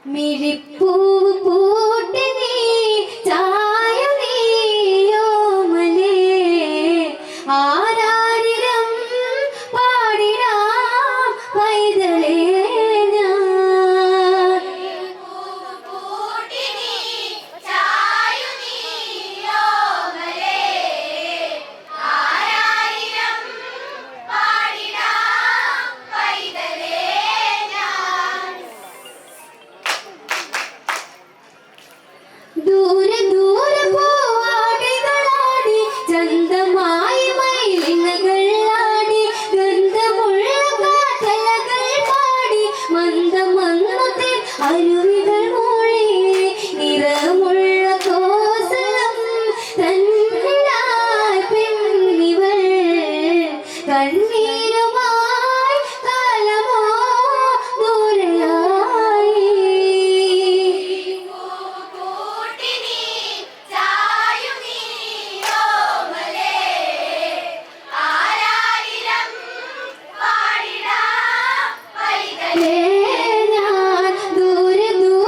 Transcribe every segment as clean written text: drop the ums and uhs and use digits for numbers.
മിഴിപ്പൂവ് പൂട്ടി നീ ചായ നീയോമലേ ആരാരിരം പാടിടാം പൈതലേ ഞാൻ ദൂരെ ദൂരെ പൂവാടികളാടി ചന്തമായി മയിലിനകളാടി ഗന്ധമുള്ള കാറ്റലകൾ പാടി മന്ദമന്ദത്തെ അരുവികൾ മൂളി നിറമുള്ള കോസലം തന്നിലായി പെണ്ണിവൾ കണ്ണീരുമായി കാലമോ ദൂരെയായി ഞാൻ ദൂരെ ദൂരെ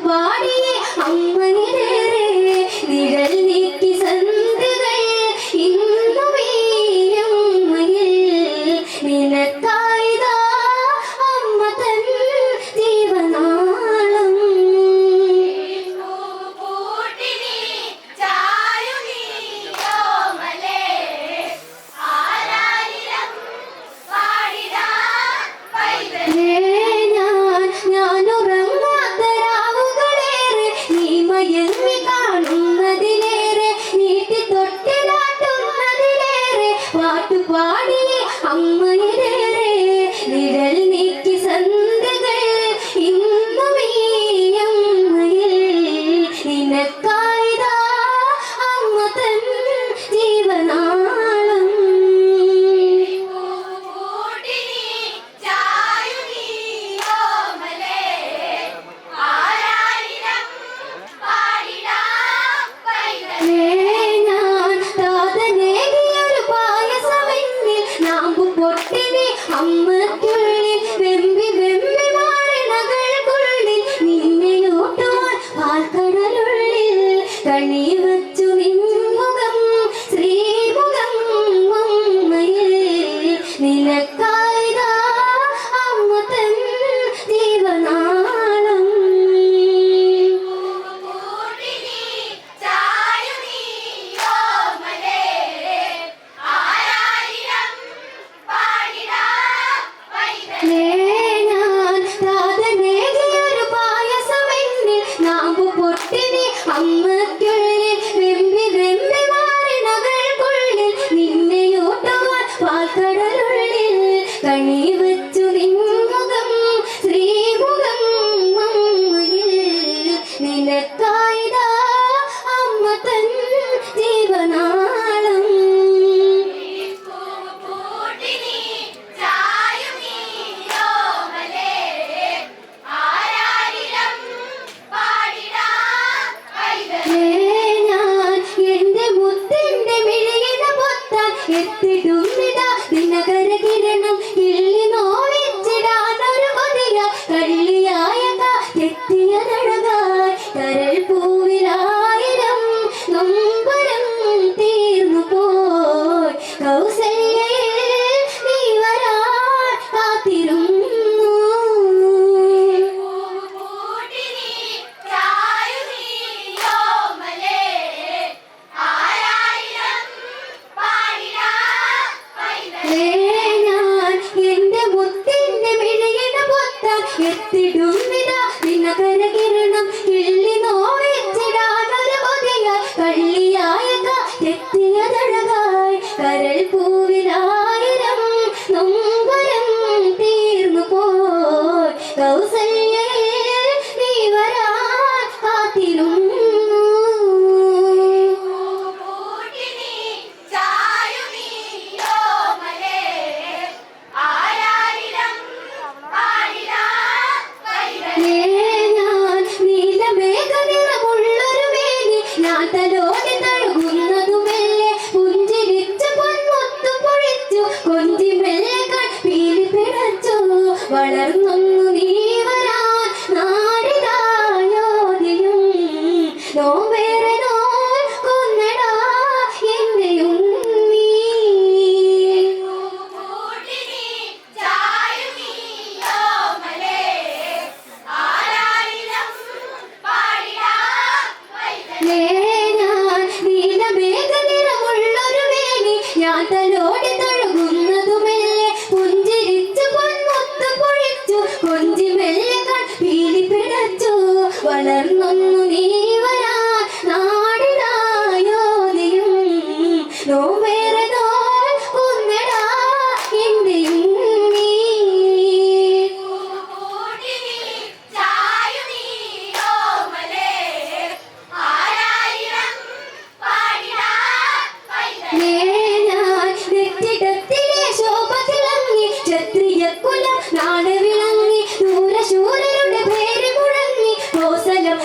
പാടിയേ അമ്മയിലേറെ നിഴൽ നീക്കി സന്ധ്യകൾ ഇന്നും ഈ അമ്മയിൽ നിനക്കായിതാ അമ്മ തൻ ജീവനാളം ഞാനുറങ്ങാത്ത രാവുകളേറെ നീ മയങ്ങി കാണുന്നതിലേറെ നീട്ടി തൊട്ടിലാട്ടുന്നതിലേറെ പാട്ടുപാടിയേ അമ്മയിലേറെ നിഴൽ നീക്കി സന്ധ്യകൾ ഇന്നും ഈ അമ്മയിൽ നിനക്കായിതാ അമ്മ തൻ ജീവനാളം അമ്മയ്ക്കുള്ളിൽ വെമ്പി വെമ്പി മാറിണകൾക്കുള്ളിൽ നിന്നെയൂട്ടുവാൻ പാൽക്കടലുള്ളിൽ കണി വച്ചു നിൻമുഖം ശ്രീമുഖം അമ്മയിൽ നിനക്കായിതാ അമ്മ തൻ ജീവനാളം അമ്മയ്ക്കുള്ളിൽ വെമ്പി വെമ്പി മാറിണകൾക്കുള്ളിൽ നിന്നെയൂട്ടുവാൻ പാൽക്കടലുള്ളിൽ കണി വച്ചു നിൻമുഖം ശ്രീമുഖം അമ്മയിൽ നിനക്കായിതാ അമ്മ തൻ ജീവനാളം എത്തിടുന്നിതാ ദിനകര കിരണം കിള്ളി നോവിച്ചിടാനൊരു കൊതിയ കള്ളിയായ എത്തിയതഴകായി കരൾ പൂവിലായിരം നൊമ്പരം തീർന്നു പോയി കൗസല്യയിൽ നീ വരാൻ കാത്തിരുന്നു എന്റെ മുത്തിന്റെ മിഴിയിട പൊത്താൻ എത്തിടുന്നിതാ ദിനകര കിരണം കിള്ളി നോവിച്ചിടാനൊരു കൊതിയ കള്ളിയായ എത്തിയതഴകായി കരൾ പൂവിലായിരം നൊമ്പരം തീർന്നു പോയി കൗസല്യയിൽ നീ വരാൻ കാത്തിരുന്നു ഞാൻ തലോടി തഴുകുന്നതുമെല്ലെ പുഞ്ചിരിച്ചു പൊന്മുത്തു പൊഴിച്ചു കൊഞ്ചി മെല്ലെ കൺപീലി പിടച്ചു വളർന്നൊന്നു നീ വരാൻ നാടിതായോതിയും നോവേറെ നോൽ കൊന്നടാ എന്റെയും നീ ഞാൻ തലോടി തഴുകുന്നതുമെല്ലെ പുഞ്ചിരിച്ചു പൊന്മുത്തു പൊഴിച്ചു കൊഞ്ചി മെല്ലെ കൺപീലി പിടച്ചു വളർന്നൊന്നു നീ വരാൻ നാടിനായോതിയും നോവേറെ നോൽ കൊന്നടാ എന്റെയും നീ ക്ഷത്രിയക്കുലം നാട് വിളങ്ങി ദൂരശൂരരുടെ പേര് മുഴങ്ങി കോസലം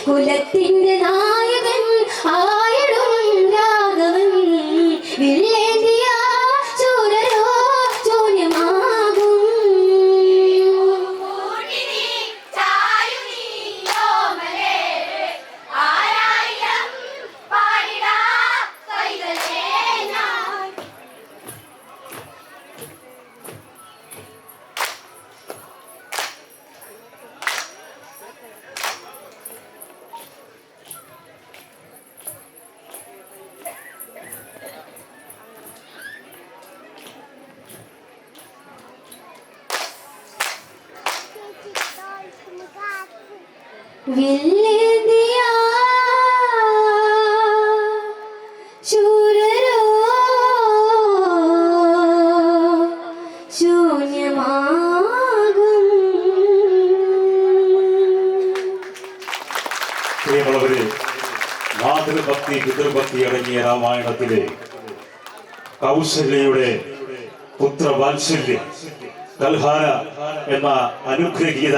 കുലത്തിന്റെ നായകൻ ആയിടും രാഘവൻ വില്ലേന്തിയ ചൂരരോ ശൂന്യമാകും വില്ലേന്തിയ ശൂരരോ ശൂന്യമാകും. പ്രിയമുള്ളവരെ, മാതൃഭക്തി പിതൃഭക്തി അടങ്ങിയ രാമായണത്തിലെ കൗസല്യയുടെ പുത്രവാത്സല്യം കൽഹാര എന്ന അനുഗ്രഹീത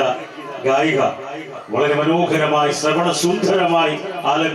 ഗായിക വളരെ മനോഹരമായി ശ്രവണ സുന്ദരമായി ആലപിച്ചു.